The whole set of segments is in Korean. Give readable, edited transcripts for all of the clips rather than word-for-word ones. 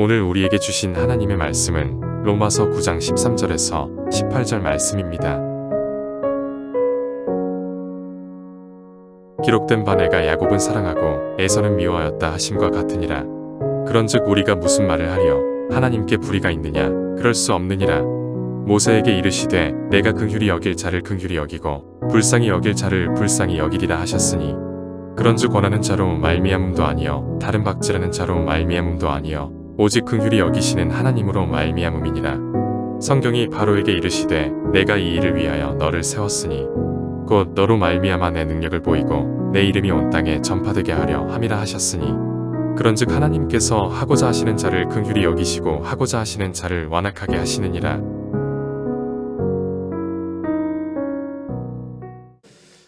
오늘 우리에게 주신 하나님의 말씀은 로마서 9장 13절에서 18절 말씀입니다. 기록된 바 내가 야곱은 사랑하고 에서는 미워하였다 하심과 같으니라. 그런즉 우리가 무슨 말을 하리요? 하나님께 불의가 있느냐? 그럴 수 없느니라. 모세에게 이르시되 내가 긍휼히 여길 자를 긍휼히 여기고 불쌍히 여길 자를 불쌍히 여기리라 하셨으니 그런즉 원하는 자로 말미암음도 아니요 다른 박지라는 자로 말미암음도 아니요 오직 긍휼히 여기시는 하나님으로 말미암음이니라. 성경이 바로에게 이르시되 내가 이 일을 위하여 너를 세웠으니 곧 너로 말미암아 내 능력을 보이고 내 이름이 온 땅에 전파되게 하려 함이라 하셨으니 그런즉 하나님께서 하고자 하시는 자를 긍휼히 여기시고 하고자 하시는 자를 완악하게 하시느니라.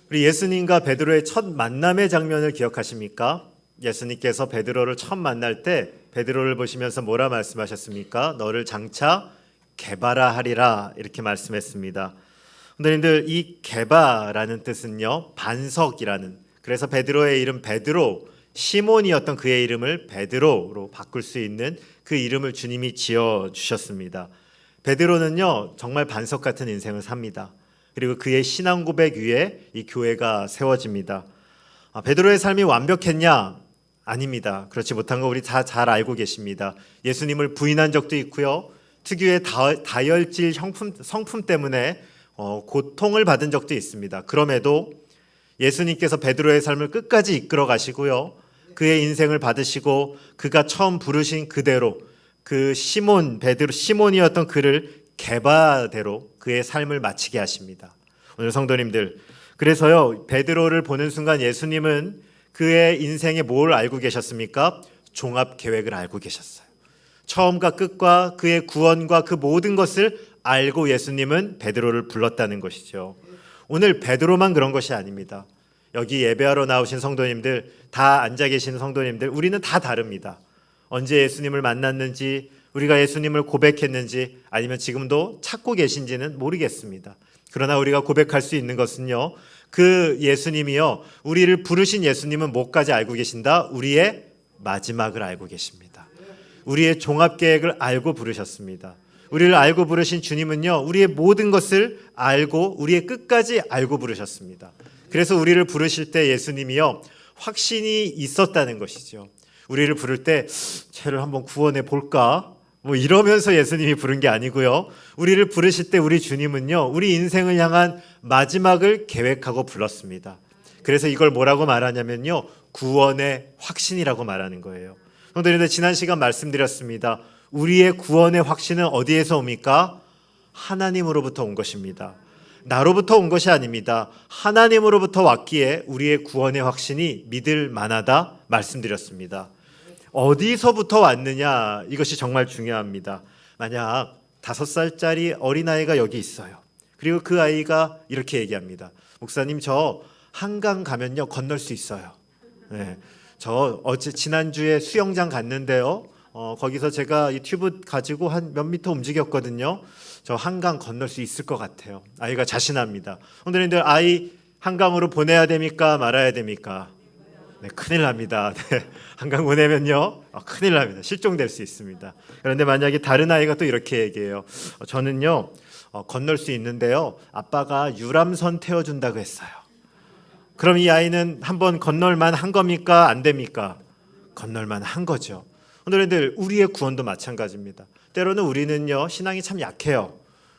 우리 예수님과 베드로의 첫 만남의 장면을 기억하십니까? 예수님께서 베드로를 처음 만날 때 베드로를 보시면서 뭐라 말씀하셨습니까? 너를 장차 게바라 이렇게 말씀했습니다. 선생님들, 이 게바라는 뜻은요 반석이라는, 그래서 베드로의 이름 베드로, 시몬이었던 그의 이름을 베드로로 바꿀 수 있는 그 이름을 주님이 지어주셨습니다. 베드로는요 정말 반석 같은 인생을 삽니다. 그리고 그의 신앙 고백 위에 이 교회가 세워집니다. 베드로의 삶이 완벽했냐? 아닙니다. 그렇지 못한 거 우리 다 잘 알고 계십니다. 예수님을 부인한 적도 있고요. 특유의 다혈질 성품 때문에 고통을 받은 적도 있습니다. 그럼에도 예수님께서 베드로의 삶을 끝까지 이끌어 가시고요. 그의 인생을 받으시고 그가 처음 부르신 그대로 그 시몬이었던 그를 게바대로 그의 삶을 마치게 하십니다. 오늘 성도님들, 그래서요 베드로를 보는 순간 예수님은 그의 인생에 뭘 알고 계셨습니까? 종합 계획을 알고 계셨어요. 처음과 끝과 그의 구원과 그 모든 것을 알고 예수님은 베드로를 불렀다는 것이죠. 오늘 베드로만 그런 것이 아닙니다. 여기 예배하러 나오신 성도님들, 다 앉아 계신 성도님들, 우리는 다 다릅니다. 언제 예수님을 만났는지, 우리가 예수님을 고백했는지, 아니면 지금도 찾고 계신지는 모르겠습니다. 그러나 우리가 고백할 수 있는 것은요, 그 예수님이요, 우리를 부르신 예수님은 뭐까지 알고 계신다? 우리의 마지막을 알고 계십니다. 우리의 종합계획을 알고 부르셨습니다. 우리를 알고 부르신 주님은요, 우리의 모든 것을 알고 우리의 끝까지 알고 부르셨습니다. 그래서 우리를 부르실 때 예수님이요, 확신이 있었다는 것이죠. 우리를 부를 때 쟤를 한번 구원해 볼까? 뭐 이러면서 예수님이 부른 게 아니고요. 우리를 부르실 때 우리 주님은요, 우리 인생을 향한 마지막을 계획하고 불렀습니다. 그래서 이걸 뭐라고 말하냐면요, 구원의 확신이라고 말하는 거예요. 성도님들, 지난 시간 말씀드렸습니다. 우리의 구원의 확신은 어디에서 옵니까? 하나님으로부터 온 것입니다. 나로부터 온 것이 아닙니다. 하나님으로부터 왔기에 우리의 구원의 확신이 믿을 만하다 말씀드렸습니다. 어디서부터 왔느냐, 이것이 정말 중요합니다. 만약 5살짜리 어린아이가 여기 있어요. 그리고 그 아이가 이렇게 얘기합니다. 목사님, 저 한강 가면요 건널 수 있어요. 네. 저 지난주에 수영장 갔는데요, 거기서 제가 이 튜브 가지고 한 몇 미터 움직였거든요. 저 한강 건널 수 있을 것 같아요. 아이가 자신합니다. 오늘들 아이 한강으로 보내야 됩니까? 말아야 됩니까? 네, 큰일 납니다. 네, 한강 보내면요 큰일 납니다. 실종될 수 있습니다. 그런데 만약에 다른 아이가 또 이렇게 얘기해요. 저는요 건널 수 있는데요, 아빠가 유람선 태워준다고 했어요. 그럼 이 아이는 한번 건널만 한 겁니까? 안 됩니까? 건널만 한 거죠. 오늘들 우리의 구원도 마찬가지입니다. 때로는 우리는요 신앙이 참 약해요.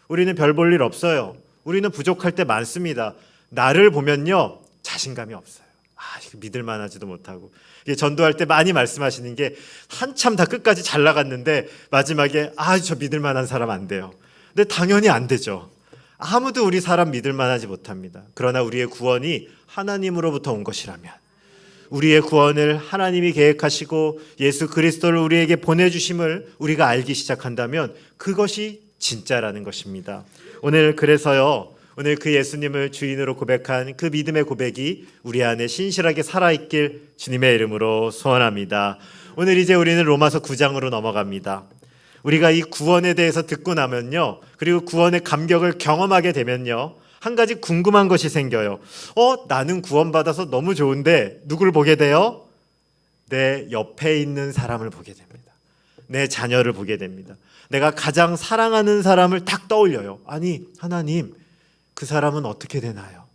우리는 별 볼 일 없어요. 우리는 부족할 때 많습니다. 나를 보면요 자신감이 없어요. 믿을 만하지도 못하고. 전도할 때 많이 말씀하시는 게, 한참 다 끝까지 잘 나갔는데 마지막에 저 믿을 만한 사람 안 돼요. 근데 당연히 안 되죠. 아무도 우리 사람 믿을 만하지 못합니다. 그러나 우리의 구원이 하나님으로부터 온 것이라면, 우리의 구원을 하나님이 계획하시고 예수 그리스도를 우리에게 보내주심을 우리가 알기 시작한다면 그것이 진짜라는 것입니다. 오늘 그래서요, 오늘 그 예수님을 주인으로 고백한 그 믿음의 고백이 우리 안에 신실하게 살아있길 주님의 이름으로 소원합니다. 오늘 이제 우리는 로마서 9장으로 넘어갑니다. 우리가 이 구원에 대해서 듣고 나면요, 그리고 구원의 감격을 경험하게 되면요, 한 가지 궁금한 것이 생겨요. 나는 구원받아서 너무 좋은데 누굴 보게 돼요? 내 옆에 있는 사람을 보게 됩니다. 내 자녀를 보게 됩니다. 내가 가장 사랑하는 사람을 딱 떠올려요. 아니, 하나님, 그 사람은 어떻게 되나요?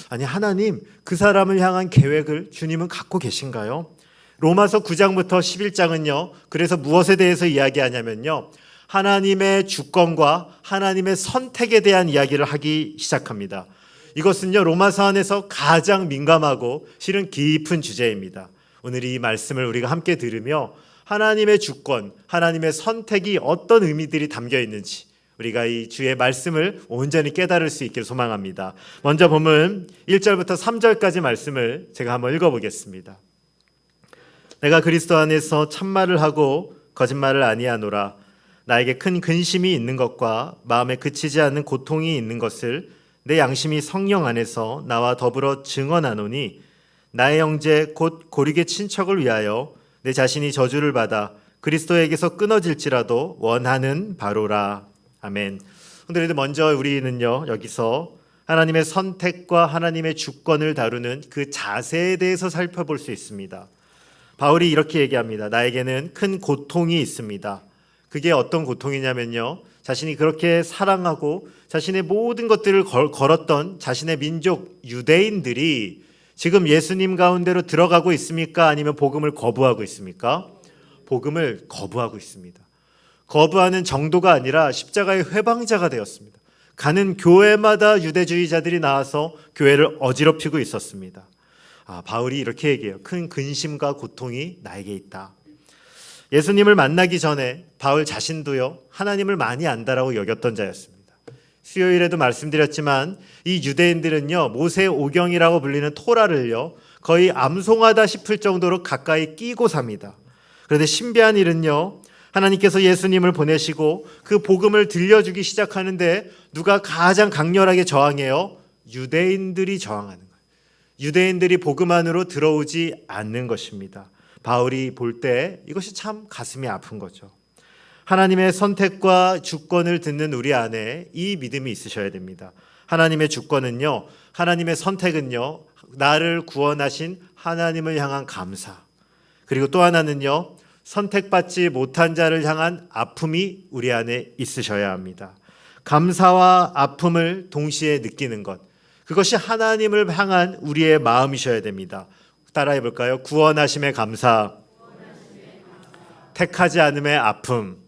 아니, 하나님, 그 사람을 향한 계획을 주님은 갖고 계신가요? 로마서 9장부터 11장은요, 그래서 무엇에 대해서 이야기하냐면요, 하나님의 주권과 하나님의 선택에 대한 이야기를 하기 시작합니다. 이것은요, 로마서 안에서 가장 민감하고 실은 깊은 주제입니다. 오늘 이 말씀을 우리가 함께 들으며 하나님의 주권, 하나님의 선택이 어떤 의미들이 담겨 있는지 우리가 이 주의 말씀을 온전히 깨달을 수 있기를 소망합니다. 먼저 본문 1절부터 3절까지 말씀을 제가 한번 읽어보겠습니다. 내가 그리스도 안에서 참말을 하고 거짓말을 아니하노라. 나에게 큰 근심이 있는 것과 마음에 그치지 않는 고통이 있는 것을 내 양심이 성령 안에서 나와 더불어 증언하노니 나의 형제 곧 고르게 친척을 위하여 내 자신이 저주를 받아 그리스도에게서 끊어질지라도 원하는 바로라. 아멘. 오늘도 먼저 우리는요, 여기서 하나님의 선택과 하나님의 주권을 다루는 그 자세에 대해서 살펴볼 수 있습니다. 바울이 이렇게 얘기합니다. 나에게는 큰 고통이 있습니다. 그게 어떤 고통이냐면요, 자신이 그렇게 사랑하고 자신의 모든 것들을 걸었던 자신의 민족 유대인들이 지금 예수님 가운데로 들어가고 있습니까? 아니면 복음을 거부하고 있습니까? 복음을 거부하고 있습니다. 거부하는 정도가 아니라 십자가의 회방자가 되었습니다. 가는 교회마다 유대주의자들이 나와서 교회를 어지럽히고 있었습니다. 바울이 이렇게 얘기해요. 큰 근심과 고통이 나에게 있다. 예수님을 만나기 전에 바울 자신도요, 하나님을 많이 안다라고 여겼던 자였습니다. 수요일에도 말씀드렸지만 이 유대인들은요, 모세 오경이라고 불리는 토라를요 거의 암송하다 싶을 정도로 가까이 끼고 삽니다. 그런데 신비한 일은요, 하나님께서 예수님을 보내시고 그 복음을 들려주기 시작하는데 누가 가장 강렬하게 저항해요? 유대인들이 저항하는 거예요. 유대인들이 복음 안으로 들어오지 않는 것입니다. 바울이 볼 때 이것이 참 가슴이 아픈 거죠. 하나님의 선택과 주권을 듣는 우리 안에 이 믿음이 있으셔야 됩니다. 하나님의 주권은요, 하나님의 선택은요, 나를 구원하신 하나님을 향한 감사, 그리고 또 하나는요, 선택받지 못한 자를 향한 아픔이 우리 안에 있으셔야 합니다. 감사와 아픔을 동시에 느끼는 것, 그것이 하나님을 향한 우리의 마음이셔야 됩니다. 따라해 볼까요? 구원하심의 감사, 택하지 않음의 아픔.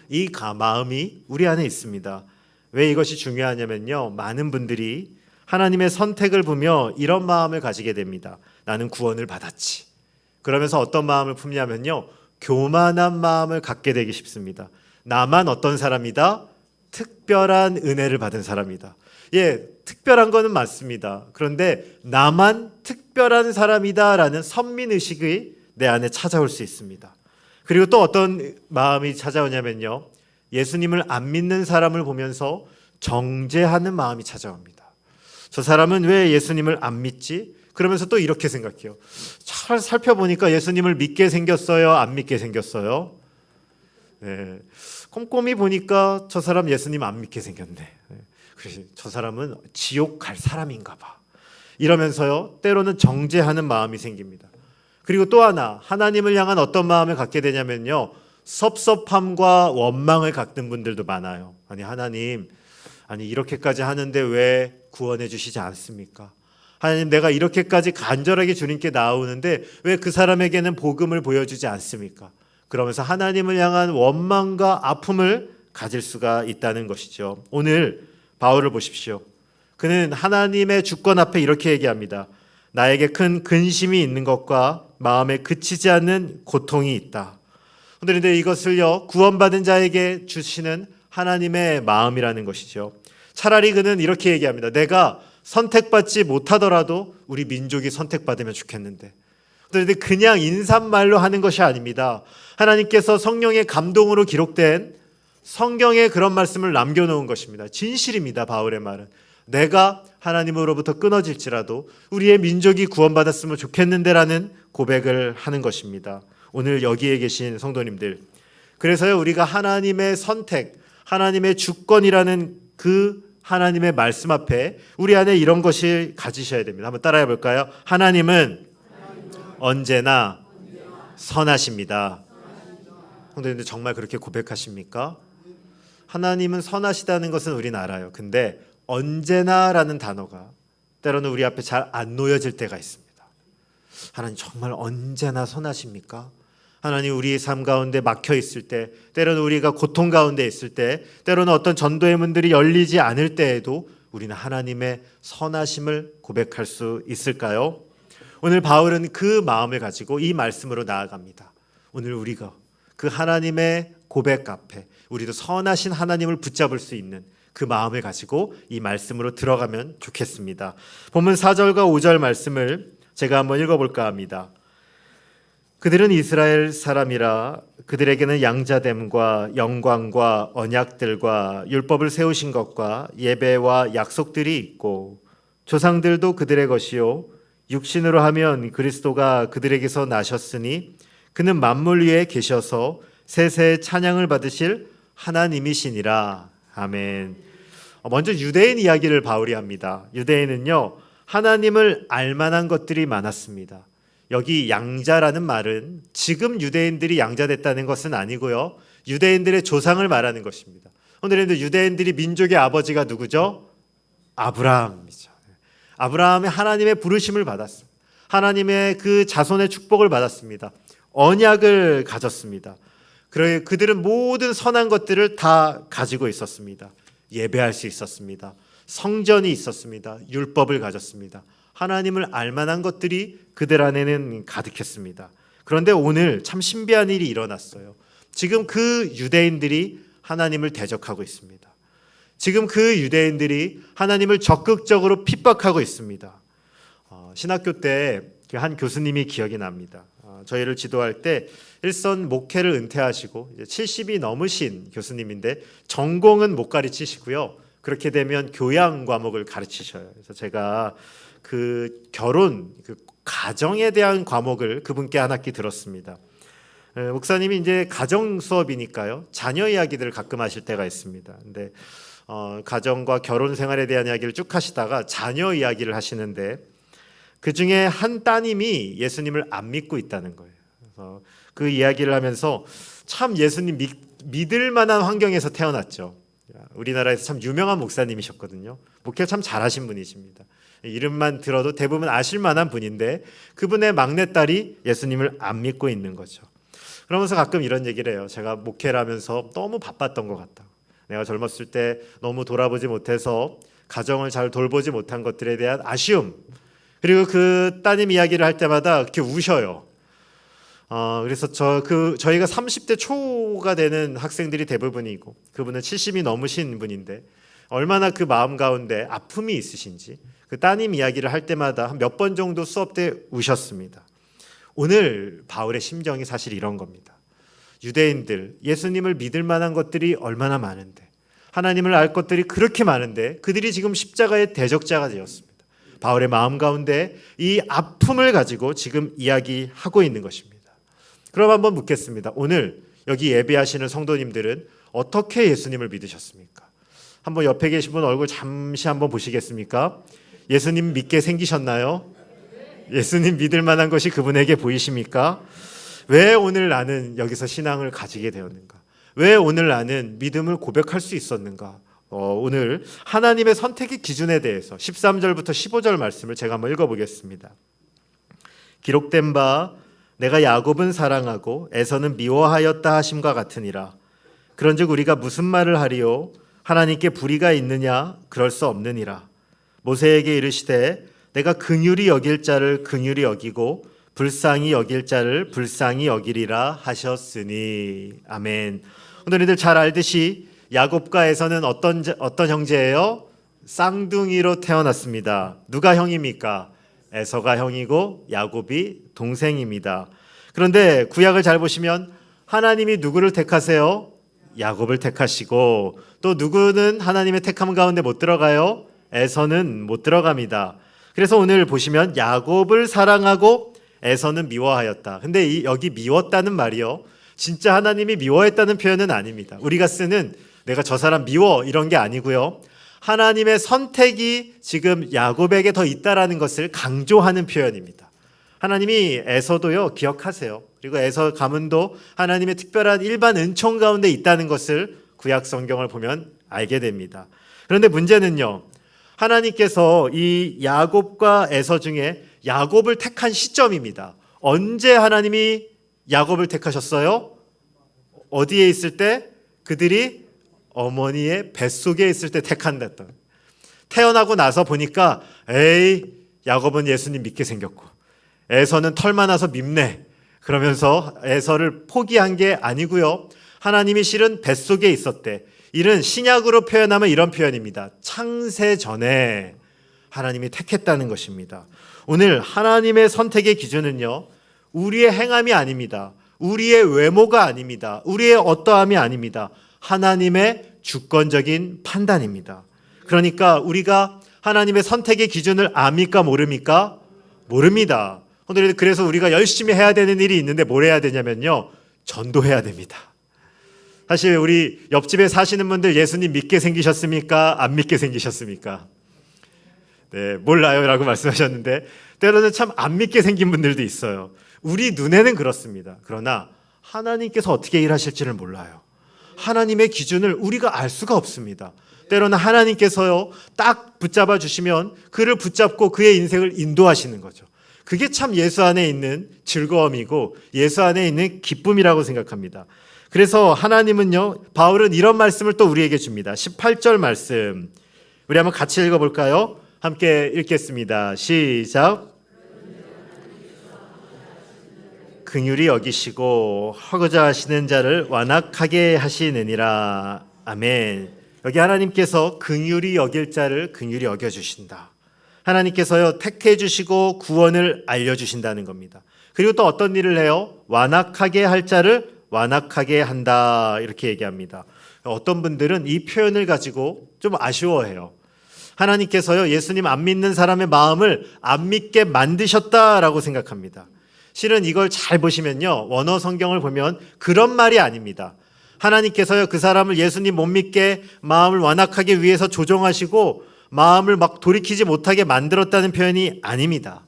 이 마음이 우리 안에 있습니다. 왜 이것이 중요하냐면요, 많은 분들이 하나님의 선택을 보며 이런 마음을 가지게 됩니다. 나는 구원을 받았지. 그러면서 어떤 마음을 품냐면요, 교만한 마음을 갖게 되기 쉽습니다. 나만 어떤 사람이다? 특별한 은혜를 받은 사람이다. 예, 특별한 거는 맞습니다. 그런데 나만 특별한 사람이다라는 선민의식이 내 안에 찾아올 수 있습니다. 그리고 또 어떤 마음이 찾아오냐면요, 예수님을 안 믿는 사람을 보면서 정죄하는 마음이 찾아옵니다. 저 사람은 왜 예수님을 안 믿지? 그러면서 또 이렇게 생각해요. 잘 살펴보니까 예수님을 믿게 생겼어요? 안 믿게 생겼어요? 네. 꼼꼼히 보니까 저 사람 예수님 안 믿게 생겼네. 그래서 저 사람은 지옥 갈 사람인가 봐. 이러면서요, 때로는 정죄하는 마음이 생깁니다. 그리고 또 하나, 하나님을 향한 어떤 마음을 갖게 되냐면요, 섭섭함과 원망을 갖는 분들도 많아요. 아니, 하나님, 이렇게까지 하는데 왜 구원해 주시지 않습니까? 하나님, 내가 이렇게까지 간절하게 주님께 나오는데 왜 그 사람에게는 복음을 보여주지 않습니까? 그러면서 하나님을 향한 원망과 아픔을 가질 수가 있다는 것이죠. 오늘 바울을 보십시오. 그는 하나님의 주권 앞에 이렇게 얘기합니다. 나에게 큰 근심이 있는 것과 마음에 그치지 않는 고통이 있다. 그런데 이것을요, 구원받은 자에게 주시는 하나님의 마음이라는 것이죠. 차라리 그는 이렇게 얘기합니다. 내가 선택받지 못하더라도 우리 민족이 선택받으면 좋겠는데. 그런데 그냥 인사말로 하는 것이 아닙니다. 하나님께서 성령의 감동으로 기록된 성경에 그런 말씀을 남겨놓은 것입니다. 진실입니다. 바울의 말은. 내가 하나님으로부터 끊어질지라도 우리의 민족이 구원받았으면 좋겠는데라는 고백을 하는 것입니다. 오늘 여기에 계신 성도님들, 그래서요, 우리가 하나님의 선택, 하나님의 주권이라는 그 하나님의 말씀 앞에 우리 안에 이런 것이 가지셔야 됩니다. 한번 따라해 볼까요? 하나님은 언제나 선하십니다. 성도님들 정말 그렇게 고백하십니까? 하나님은 선하시다는 것은 우리는 알아요. 근데 언제나라는 단어가 때로는 우리 앞에 잘 안 놓여질 때가 있습니다. 하나님 정말 언제나 선하십니까? 하나님 우리의 삶 가운데 막혀 있을 때, 때로는 우리가 고통 가운데 있을 때, 때로는 어떤 전도의 문들이 열리지 않을 때에도 우리는 하나님의 선하심을 고백할 수 있을까요? 오늘 바울은 그 마음을 가지고 이 말씀으로 나아갑니다. 오늘 우리가 그 하나님의 고백 앞에 우리도 선하신 하나님을 붙잡을 수 있는 그 마음을 가지고 이 말씀으로 들어가면 좋겠습니다. 본문 4절과 5절 말씀을 제가 한번 읽어볼까 합니다. 그들은 이스라엘 사람이라 그들에게는 양자됨과 영광과 언약들과 율법을 세우신 것과 예배와 약속들이 있고 조상들도 그들의 것이요 육신으로 하면 그리스도가 그들에게서 나셨으니 그는 만물 위에 계셔서 세세의 찬양을 받으실 하나님이시니라. 아멘. 먼저 유대인 이야기를 바울이 합니다. 유대인은요 하나님을 알만한 것들이 많았습니다. 여기 양자라는 말은 지금 유대인들이 양자됐다는 것은 아니고요. 유대인들의 조상을 말하는 것입니다. 오늘은 유대인들이 민족의 아버지가 누구죠? 아브라함이죠. 아브라함이 하나님의 부르심을 받았습니다. 하나님의 그 자손의 축복을 받았습니다. 언약을 가졌습니다. 그들은 모든 선한 것들을 다 가지고 있었습니다. 예배할 수 있었습니다. 성전이 있었습니다. 율법을 가졌습니다. 하나님을 알만한 것들이 그들 안에는 가득했습니다. 그런데 오늘 참 신비한 일이 일어났어요. 지금 그 유대인들이 하나님을 대적하고 있습니다. 지금 그 유대인들이 하나님을 적극적으로 핍박하고 있습니다. 신학교 때 한 교수님이 기억이 납니다. 저희를 지도할 때 일선 목회를 은퇴하시고 70이 넘으신 교수님인데 전공은 못 가르치시고요. 그렇게 되면 교양 과목을 가르치셔요. 그래서 제가 그 결혼, 그 가정에 대한 과목을 그분께 한 학기 들었습니다. 목사님이 이제 가정 수업이니까요. 자녀 이야기들을 가끔 하실 때가 있습니다. 근데 가정과 결혼 생활에 대한 이야기를 쭉 하시다가 자녀 이야기를 하시는데 그 중에 한 따님이 예수님을 안 믿고 있다는 거예요. 그래서 그 이야기를 하면서 참 예수님 믿을 만한 환경에서 태어났죠. 우리나라에서 참 유명한 목사님이셨거든요. 목회 참 잘하신 분이십니다. 이름만 들어도 대부분 아실 만한 분인데 그분의 막내딸이 예수님을 안 믿고 있는 거죠. 그러면서 가끔 이런 얘기를 해요. 제가 목회를 하면서 너무 바빴던 것 같다. 내가 젊었을 때 너무 돌아보지 못해서 가정을 잘 돌보지 못한 것들에 대한 아쉬움. 그리고 그 따님 이야기를 할 때마다 이렇게 우셔요. 그래서 저희가 30대 초가 되는 학생들이 대부분이고 그분은 70이 넘으신 분인데 얼마나 그 마음 가운데 아픔이 있으신지 그 따님 이야기를 할 때마다 한 몇 번 정도 수업 때 우셨습니다. 오늘 바울의 심정이 사실 이런 겁니다. 유대인들 예수님을 믿을 만한 것들이 얼마나 많은데 하나님을 알 것들이 그렇게 많은데 그들이 지금 십자가의 대적자가 되었습니다. 바울의 마음 가운데 이 아픔을 가지고 지금 이야기하고 있는 것입니다. 그럼 한번 묻겠습니다. 오늘 여기 예배하시는 성도님들은 어떻게 예수님을 믿으셨습니까? 한번 옆에 계신 분 얼굴 잠시 한번 보시겠습니까? 예수님 믿게 생기셨나요? 예수님 믿을 만한 것이 그분에게 보이십니까? 왜 오늘 나는 여기서 신앙을 가지게 되었는가? 왜 오늘 나는 믿음을 고백할 수 있었는가? 오늘 하나님의 선택의 기준에 대해서 13절부터 15절 말씀을 제가 한번 읽어보겠습니다. 기록된 바 내가 야곱은 사랑하고 에서는 미워하였다 하심과 같으니라. 그런즉 우리가 무슨 말을 하리요? 하나님께 불의가 있느냐? 그럴 수 없느니라. 모세에게 이르시되 내가 긍휼히 여길 자를 긍휼히 여기고 불쌍히 여길 자를 불쌍히 여기리라 하셨으니. 아멘. 오늘들 잘 알듯이 야곱과 에서는 어떤 형제예요? 쌍둥이로 태어났습니다. 누가 형입니까? 에서가 형이고 야곱이 동생입니다. 그런데 구약을 잘 보시면 하나님이 누구를 택하세요? 야곱을 택하시고 또 누구는 하나님의 택함 가운데 못 들어가요? 에서는 못 들어갑니다. 그래서 오늘 보시면 야곱을 사랑하고 에서는 미워하였다. 근데 여기 미웠다는 말이요. 진짜 하나님이 미워했다는 표현은 아닙니다. 우리가 쓰는 내가 저 사람 미워 이런 게 아니고요. 하나님의 선택이 지금 야곱에게 더 있다라는 것을 강조하는 표현입니다. 하나님이 에서도요 기억하세요. 그리고 에서 가문도 하나님의 특별한 일반 은총 가운데 있다는 것을 구약 성경을 보면 알게 됩니다. 그런데 문제는요, 하나님께서 이 야곱과 에서 중에 야곱을 택한 시점입니다. 언제 하나님이 야곱을 택하셨어요? 어디에 있을 때? 그들이 어머니의 뱃속에 있을 때 택한다. 태어나고 나서 보니까 에이, 야곱은 예수님 믿게 생겼고 에서는 털만 나서 밉네, 그러면서 에서를 포기한 게 아니고요, 하나님이 실은 뱃속에 있었대. 이는 신약으로 표현하면 이런 표현입니다. 창세 전에 하나님이 택했다는 것입니다. 오늘 하나님의 선택의 기준은요, 우리의 행함이 아닙니다. 우리의 외모가 아닙니다. 우리의 어떠함이 아닙니다. 하나님의 주권적인 판단입니다. 그러니까 우리가 하나님의 선택의 기준을 압니까 모릅니까? 모릅니다. 오늘 그래서 우리가 열심히 해야 되는 일이 있는데 뭘 해야 되냐면요, 전도해야 됩니다. 사실 우리 옆집에 사시는 분들 예수님 믿게 생기셨습니까? 안 믿게 생기셨습니까? 네, 몰라요 라고 말씀하셨는데 때로는 참 안 믿게 생긴 분들도 있어요. 우리 눈에는 그렇습니다. 그러나 하나님께서 어떻게 일하실지를 몰라요. 하나님의 기준을 우리가 알 수가 없습니다. 때로는 하나님께서요 딱 붙잡아 주시면 그를 붙잡고 그의 인생을 인도하시는 거죠. 그게 참 예수 안에 있는 즐거움이고 예수 안에 있는 기쁨이라고 생각합니다. 그래서 하나님은요, 바울은 이런 말씀을 또 우리에게 줍니다. 18절 말씀 우리 한번 같이 읽어볼까요? 함께 읽겠습니다. 시작. 긍휼히 여기시고 하고자 하시는 자를 완악하게 하시느니라. 아멘. 여기 하나님께서 긍휼히 여길 자를 긍휼히 여겨주신다. 하나님께서요 택해 주시고 구원을 알려주신다는 겁니다. 그리고 또 어떤 일을 해요? 완악하게 할 자를 완악하게 한다, 이렇게 얘기합니다. 어떤 분들은 이 표현을 가지고 좀 아쉬워해요. 하나님께서요 예수님 안 믿는 사람의 마음을 안 믿게 만드셨다라고 생각합니다. 실은 이걸 잘 보시면요, 원어 성경을 보면 그런 말이 아닙니다. 하나님께서요 그 사람을 예수님 못 믿게 마음을 완악하게 위해서 조종하시고 마음을 막 돌이키지 못하게 만들었다는 표현이 아닙니다.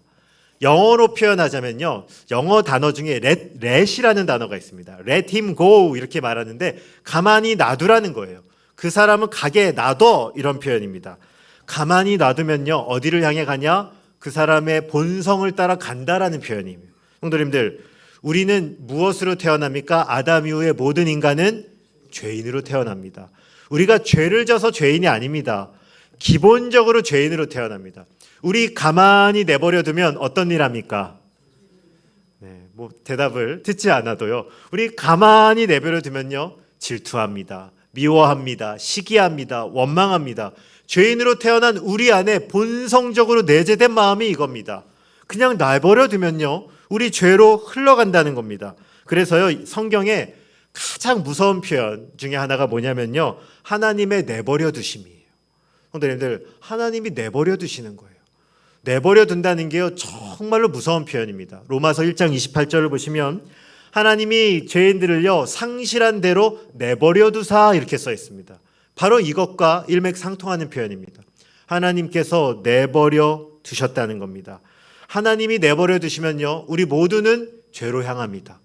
영어로 표현하자면요, 영어 단어 중에 let이라는 단어가 있습니다. let him go 이렇게 말하는데 가만히 놔두라는 거예요. 그 사람은 가게 놔둬, 이런 표현입니다. 가만히 놔두면요 어디를 향해 가냐? 그 사람의 본성을 따라 간다라는 표현입니다. 성도님들, 우리는 무엇으로 태어납니까? 아담 이후의 모든 인간은 죄인으로 태어납니다. 우리가 죄를 져서 죄인이 아닙니다. 기본적으로 죄인으로 태어납니다. 우리 가만히 내버려 두면 어떤 일 합니까? 네, 뭐 대답을 듣지 않아도요, 우리 가만히 내버려 두면요 질투합니다, 미워합니다, 시기합니다, 원망합니다. 죄인으로 태어난 우리 안에 본성적으로 내재된 마음이 이겁니다. 그냥 내버려 두면요 우리 죄로 흘러간다는 겁니다. 그래서요 성경에 가장 무서운 표현 중에 하나가 뭐냐면요, 하나님의 내버려 두심이에요. 성도님들, 하나님이 내버려 두시는 거예요. 내버려 둔다는 게요 정말로 무서운 표현입니다. 로마서 1장 28절을 보시면 하나님이 죄인들을요 상실한 대로 내버려 두사, 이렇게 써 있습니다. 바로 이것과 일맥상통하는 표현입니다. 하나님께서 내버려 두셨다는 겁니다. 하나님이 내버려 두시면요 우리 모두는 죄로 향합니다.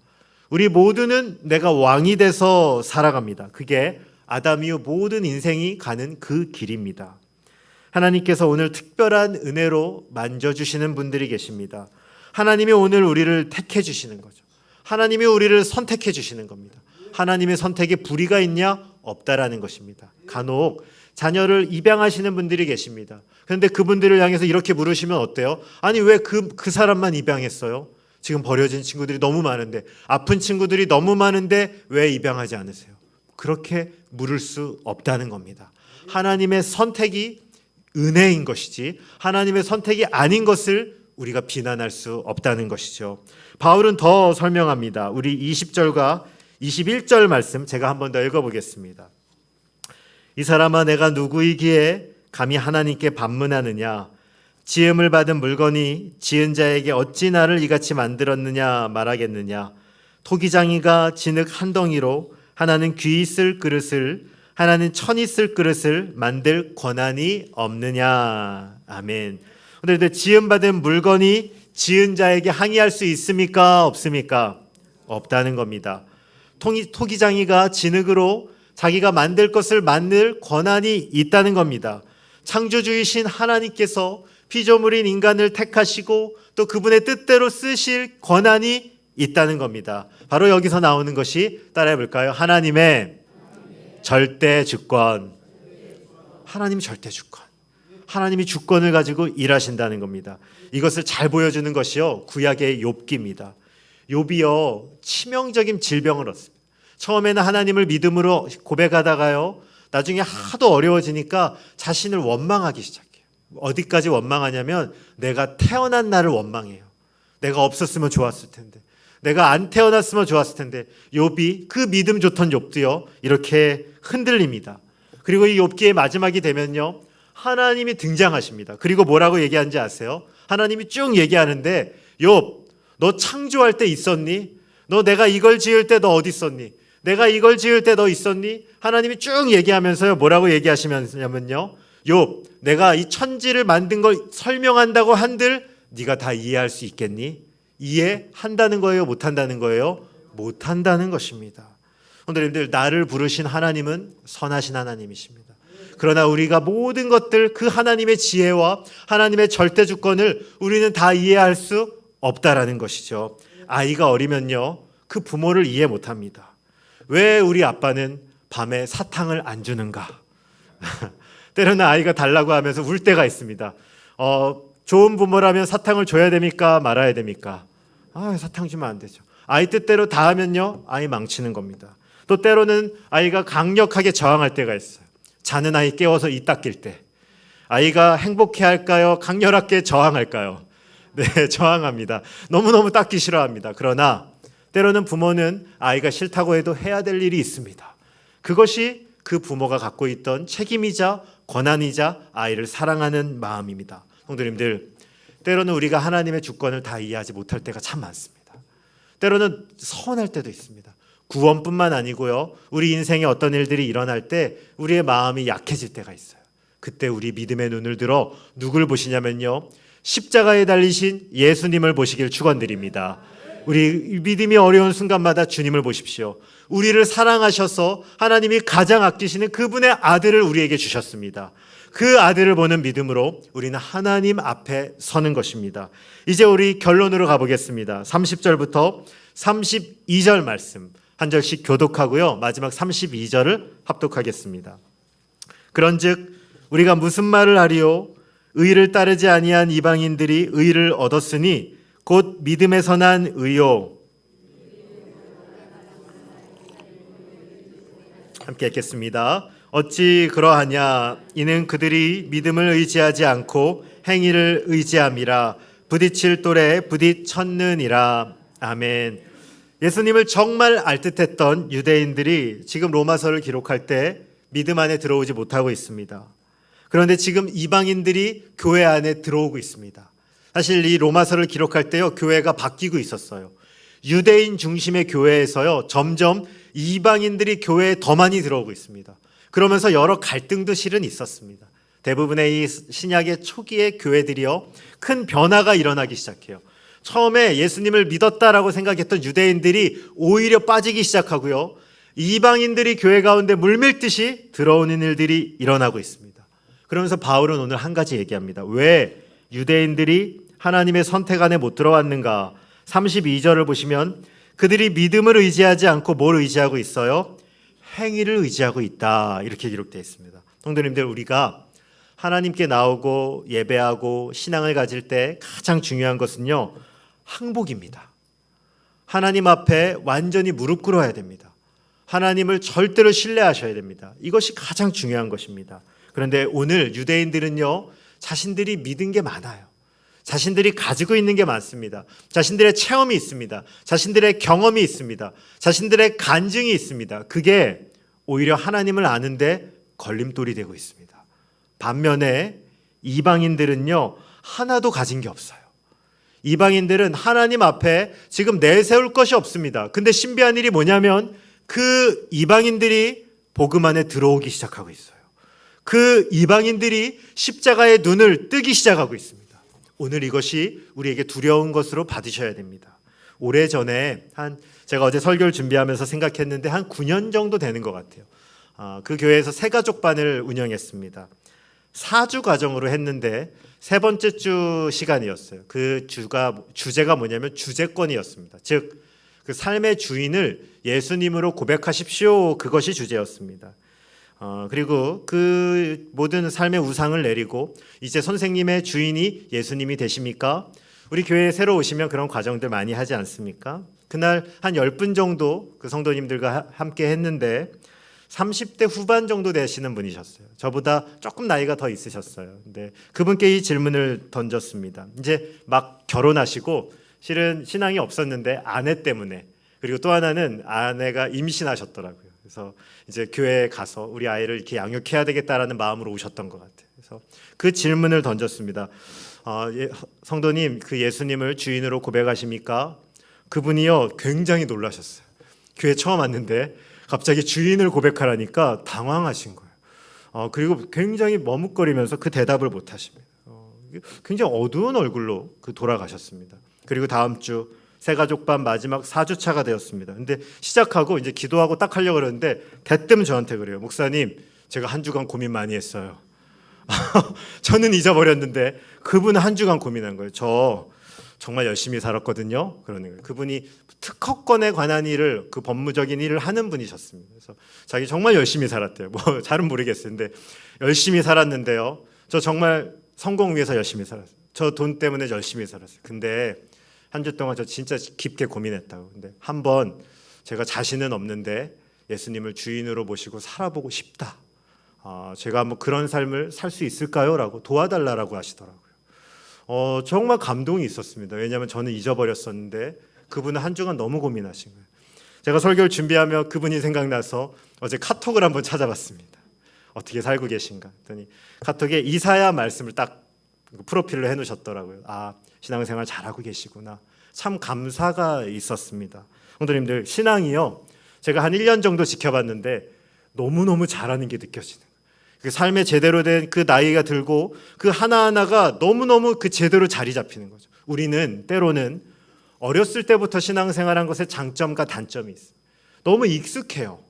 우리 모두는 내가 왕이 돼서 살아갑니다. 그게 아담 이후 모든 인생이 가는 그 길입니다. 하나님께서 오늘 특별한 은혜로 만져주시는 분들이 계십니다. 하나님이 오늘 우리를 택해 주시는 거죠. 하나님이 우리를 선택해 주시는 겁니다. 하나님의 선택에 불의가 있냐? 없다라는 것입니다. 간혹 자녀를 입양하시는 분들이 계십니다. 그런데 그분들을 향해서 이렇게 물으시면 어때요? 아니 왜 그 사람만 입양했어요? 지금 버려진 친구들이 너무 많은데, 아픈 친구들이 너무 많은데 왜 입양하지 않으세요? 그렇게 물을 수 없다는 겁니다. 하나님의 선택이 은혜인 것이지 하나님의 선택이 아닌 것을 우리가 비난할 수 없다는 것이죠. 바울은 더 설명합니다. 우리 20절과 21절 말씀 제가 한 번 더 읽어보겠습니다. 이 사람아, 내가 누구이기에 감히 하나님께 반문하느냐? 지음을 받은 물건이 지은 자에게 어찌 나를 이같이 만들었느냐 말하겠느냐? 토기장이가 진흙 한 덩이로 하나는 귀 있을 그릇을, 하나는 천 있을 그릇을 만들 권한이 없느냐? 아멘. 근데 지음 받은 물건이 지은 자에게 항의할 수 있습니까? 없습니까? 없다는 겁니다. 토기장이가 진흙으로 자기가 만들 것을 만들 권한이 있다는 겁니다. 창조주이신 하나님께서 피조물인 인간을 택하시고 또 그분의 뜻대로 쓰실 권한이 있다는 겁니다. 바로 여기서 나오는 것이 따라해 볼까요? 하나님의 절대 주권. 하나님 절대 주권. 하나님이 주권을 가지고 일하신다는 겁니다. 이것을 잘 보여주는 것이요, 구약의 욥기입니다. 욥이요, 치명적인 질병을 얻습니다. 처음에는 하나님을 믿음으로 고백하다가요, 나중에 하도 어려워지니까 자신을 원망하기 시작해요. 어디까지 원망하냐면 내가 태어난 날을 원망해요. 내가 없었으면 좋았을 텐데, 내가 안 태어났으면 좋았을 텐데. 욥이 그 믿음 좋던 욥도요, 이렇게 흔들립니다. 그리고 이 욥기의 마지막이 되면요, 하나님이 등장하십니다. 그리고 뭐라고 얘기하는지 아세요? 하나님이 쭉 얘기하는데, 욥, 너 창조할 때 있었니? 너 내가 이걸 지을 때 너 어디 있었니? 내가 이걸 지을 때 너 있었니? 하나님이 쭉 얘기하면서요, 뭐라고 얘기하시냐면요, 욥, 내가 이 천지를 만든 걸 설명한다고 한들 네가 다 이해할 수 있겠니? 이해한다는 거예요? 못한다는 거예요? 못한다는 것입니다. 오늘님들, 나를 부르신 하나님은 선하신 하나님이십니다. 그러나 우리가 모든 것들, 그 하나님의 지혜와 하나님의 절대 주권을 우리는 다 이해할 수 없다라는 것이죠. 아이가 어리면요, 그 부모를 이해 못합니다. 왜 우리 아빠는 밤에 사탕을 안 주는가? 때로는 아이가 달라고 하면서 울 때가 있습니다. 좋은 부모라면 사탕을 줘야 됩니까? 말아야 됩니까? 사탕 주면 안 되죠. 아이 뜻대로 다 하면요, 아이 망치는 겁니다. 또 때로는 아이가 강력하게 저항할 때가 있어요. 자는 아이 깨워서 이 닦일 때. 아이가 행복해할까요? 강렬하게 저항할까요? 네, 저항합니다. 너무너무 닦기 싫어합니다. 그러나 때로는 부모는 아이가 싫다고 해도 해야 될 일이 있습니다. 그것이 그 부모가 갖고 있던 책임이자 권한이자 아이를 사랑하는 마음입니다. 성도님들, 때로는 우리가 하나님의 주권을 다 이해하지 못할 때가 참 많습니다. 때로는 서운할 때도 있습니다. 구원뿐만 아니고요, 우리 인생에 어떤 일들이 일어날 때 우리의 마음이 약해질 때가 있어요. 그때 우리 믿음의 눈을 들어 누굴 보시냐면요, 십자가에 달리신 예수님을 보시길 축원드립니다. 우리 믿음이 어려운 순간마다 주님을 보십시오. 우리를 사랑하셔서 하나님이 가장 아끼시는 그분의 아들을 우리에게 주셨습니다. 그 아들을 보는 믿음으로 우리는 하나님 앞에 서는 것입니다. 이제 우리 결론으로 가보겠습니다. 30절부터 32절 말씀 한 절씩 교독하고요, 마지막 32절을 합독하겠습니다. 그런즉 우리가 무슨 말을 하리요? 의를 따르지 아니한 이방인들이 의를 얻었으니 곧 믿음에서 난 의요. 함께 읽겠습니다. 어찌 그러하냐? 이는 그들이 믿음을 의지하지 않고 행위를 의지함이라. 부딪힐 돌에 부딪혔느니라. 아멘. 예수님을 정말 알듯했던 유대인들이 지금 로마서를 기록할 때 믿음 안에 들어오지 못하고 있습니다. 그런데 지금 이방인들이 교회 안에 들어오고 있습니다. 사실 이 로마서를 기록할 때요, 교회가 바뀌고 있었어요. 유대인 중심의 교회에서요, 점점 이방인들이 교회에 더 많이 들어오고 있습니다. 그러면서 여러 갈등도 실은 있었습니다. 대부분의 이 신약의 초기의 교회들이요, 큰 변화가 일어나기 시작해요. 처음에 예수님을 믿었다라고 생각했던 유대인들이 오히려 빠지기 시작하고요, 이방인들이 교회 가운데 물밀듯이 들어오는 일들이 일어나고 있습니다. 그러면서 바울은 오늘 한 가지 얘기합니다. 왜 유대인들이 하나님의 선택 안에 못 들어왔는가? 32절을 보시면 그들이 믿음을 의지하지 않고 뭘 의지하고 있어요? 행위를 의지하고 있다, 이렇게 기록되어 있습니다. 성도님들, 우리가 하나님께 나오고 예배하고 신앙을 가질 때 가장 중요한 것은요, 항복입니다. 하나님 앞에 완전히 무릎 꿇어야 됩니다. 하나님을 절대로 신뢰하셔야 됩니다. 이것이 가장 중요한 것입니다. 그런데 오늘 유대인들은요, 자신들이 믿은 게 많아요. 자신들이 가지고 있는 게 많습니다. 자신들의 체험이 있습니다. 자신들의 경험이 있습니다. 자신들의 간증이 있습니다. 그게 오히려 하나님을 아는데 걸림돌이 되고 있습니다. 반면에 이방인들은요, 하나도 가진 게 없어요. 이방인들은 하나님 앞에 지금 내세울 것이 없습니다. 근데 신비한 일이 뭐냐면 그 이방인들이 복음 안에 들어오기 시작하고 있어요. 그 이방인들이 십자가의 눈을 뜨기 시작하고 있습니다. 오늘 이것이 우리에게 두려운 것으로 받으셔야 됩니다. 오래전에 제가 어제 설교를 준비하면서 생각했는데 한 9년 정도 되는 것 같아요. 그 교회에서 새가족반을 운영했습니다. 4주 과정으로 했는데 세 번째 주 시간이었어요. 그 주제가 뭐냐면 주제권이었습니다. 즉 그 삶의 주인을 예수님으로 고백하십시오. 그것이 주제였습니다. 그리고 그 모든 삶의 우상을 내리고 이제 선생님의 주인이 예수님이 되십니까? 우리 교회에 새로 오시면 그런 과정들 많이 하지 않습니까? 그날 한 10분 정도 그 성도님들과 함께 했는데 30대 후반 정도 되시는 분이셨어요. 저보다 조금 나이가 더 있으셨어요. 근데 그분께 이 질문을 던졌습니다. 이제 막 결혼하시고 실은 신앙이 없었는데 아내 때문에, 그리고 또 하나는 아내가 임신하셨더라고요. 그래서 이제 교회에 가서 우리 아이를 이렇게 양육해야 되겠다라는 마음으로 오셨던 것 같아요. 그래서 그 질문을 던졌습니다. 성도님, 그 예수님을 주인으로 고백하십니까? 그분이요 굉장히 놀라셨어요. 교회 처음 왔는데 갑자기 주인을 고백하라니까 당황하신 거예요. 그리고 굉장히 머뭇거리면서 그 대답을 못 하십니다. 굉장히 어두운 얼굴로 돌아가셨습니다. 그리고 다음 주 새가족반 마지막 4주차가 되었습니다. 근데 시작하고 이제 기도하고 딱 하려고 그러는데 대뜸 저한테 그래요. 목사님, 제가 한 주간 고민 많이 했어요. 저는 잊어버렸는데 그분은 한 주간 고민한 거예요. 저 정말 열심히 살았거든요. 그러는 거예요. 그분이 특허권에 관한 일을, 그 법무적인 일을 하는 분이셨습니다. 그래서 자기 정말 열심히 살았대요. 뭐 잘은 모르겠어요. 근데 열심히 살았는데요. 저 정말 성공 위해서 열심히 살았어요. 저 돈 때문에 열심히 살았어요. 근데 한 주 동안 저 진짜 깊게 고민했다고. 근데 한번 제가 자신은 없는데 예수님을 주인으로 모시고 살아보고 싶다. 제가 뭐 그런 삶을 살 수 있을까요? 라고 도와달라고 하시더라고요. 정말 감동이 있었습니다. 왜냐하면 저는 잊어버렸었는데 그분은 한 주간 너무 고민하신 거예요. 제가 설교를 준비하며 그분이 생각나서 어제 카톡을 한번 찾아봤습니다. 어떻게 살고 계신가 했더니 카톡에 이사야 말씀을 딱 프로필로 해놓으셨더라고요. 신앙생활 잘하고 계시구나. 참 감사가 있었습니다. 성도님들, 신앙이요, 제가 한 1년 정도 지켜봤는데 너무너무 잘하는 게 느껴지는 거예요. 그 삶에 제대로 된 그 나이가 들고 그 하나하나가 너무너무 그 제대로 자리 잡히는 거죠. 우리는 때로는 어렸을 때부터 신앙생활한 것에 장점과 단점이 있어요. 너무 익숙해요.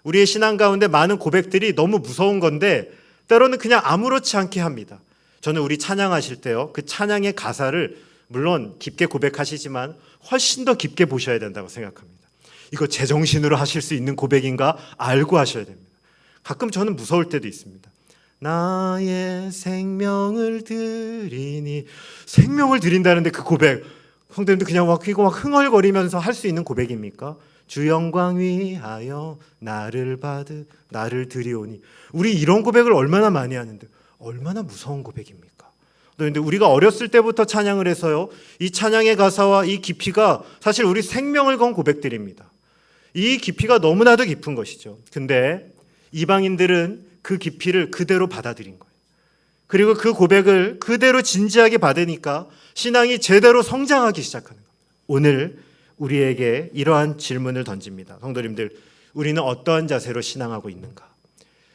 우리의 신앙 가운데 많은 고백들이 너무 무서운 건데 때로는 그냥 아무렇지 않게 합니다. 저는 우리 찬양하실 때요, 그 찬양의 가사를 물론 깊게 고백하시지만 훨씬 더 깊게 보셔야 된다고 생각합니다. 이거 제정신으로 하실 수 있는 고백인가 알고 하셔야 됩니다. 가끔 저는 무서울 때도 있습니다. 나의 생명을 드리니, 생명을 드린다는데 그 고백, 성도님들 그냥 막 흥얼거리면서 할 수 있는 고백입니까? 주 영광 위하여 나를 드리오니. 우리 이런 고백을 얼마나 많이 하는데 얼마나 무서운 고백입니까? 그런데 우리가 어렸을 때부터 찬양을 해서요, 이 찬양의 가사와 이 깊이가 사실 우리 생명을 건 고백들입니다. 이 깊이가 너무나도 깊은 것이죠. 근데 이방인들은 그 깊이를 그대로 받아들인 거예요. 그리고 그 고백을 그대로 진지하게 받으니까 신앙이 제대로 성장하기 시작하는 겁니다. 오늘 우리에게 이러한 질문을 던집니다. 성도님들, 우리는 어떠한 자세로 신앙하고 있는가?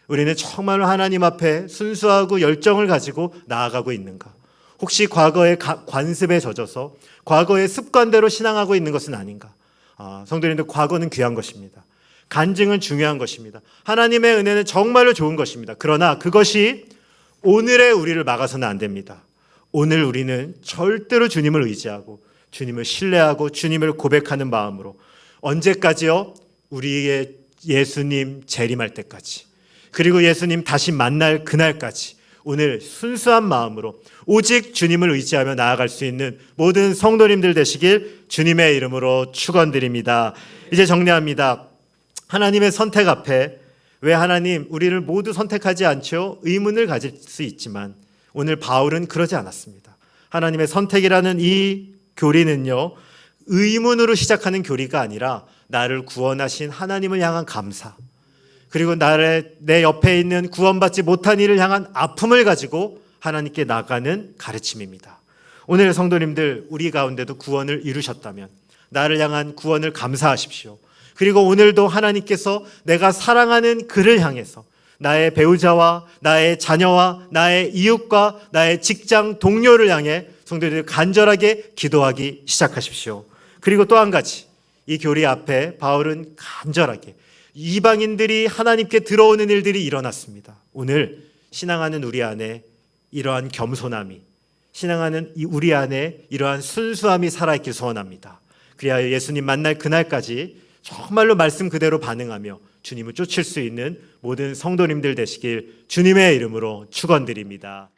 우리는 정말 하나님 앞에 순수하고 열정을 가지고 나아가고 있는가? 혹시 과거의 관습에 젖어서 과거의 습관대로 신앙하고 있는 것은 아닌가? 성도님들, 과거는 귀한 것입니다. 간증은 중요한 것입니다. 하나님의 은혜는 정말로 좋은 것입니다. 그러나 그것이 오늘의 우리를 막아서는 안 됩니다. 오늘 우리는 절대로 주님을 의지하고 주님을 신뢰하고 주님을 고백하는 마음으로, 언제까지요? 우리의 예수님 재림할 때까지, 그리고 예수님 다시 만날 그날까지 오늘 순수한 마음으로 오직 주님을 의지하며 나아갈 수 있는 모든 성도님들 되시길 주님의 이름으로 축원드립니다. 이제 정리합니다. 하나님의 선택 앞에 왜 하나님 우리를 모두 선택하지 않죠? 의문을 가질 수 있지만 오늘 바울은 그러지 않았습니다. 하나님의 선택이라는 이 교리는요, 의문으로 시작하는 교리가 아니라 나를 구원하신 하나님을 향한 감사, 그리고 내 옆에 있는 구원받지 못한 이를 향한 아픔을 가지고 하나님께 나가는 가르침입니다. 오늘 성도님들, 우리 가운데도 구원을 이루셨다면 나를 향한 구원을 감사하십시오. 그리고 오늘도 하나님께서 내가 사랑하는 그를 향해서 나의 배우자와 나의 자녀와 나의 이웃과 나의 직장 동료를 향해 성도들이 간절하게 기도하기 시작하십시오. 그리고 또 한 가지, 이 교리 앞에 바울은 간절하게 이방인들이 하나님께 들어오는 일들이 일어났습니다. 오늘 신앙하는 우리 안에 이러한 겸손함이, 신앙하는 우리 안에 이러한 순수함이 살아있길 소원합니다. 그리하여 예수님 만날 그날까지 정말로 말씀 그대로 반응하며 주님을 쫓을 수 있는 모든 성도님들 되시길 주님의 이름으로 축원드립니다.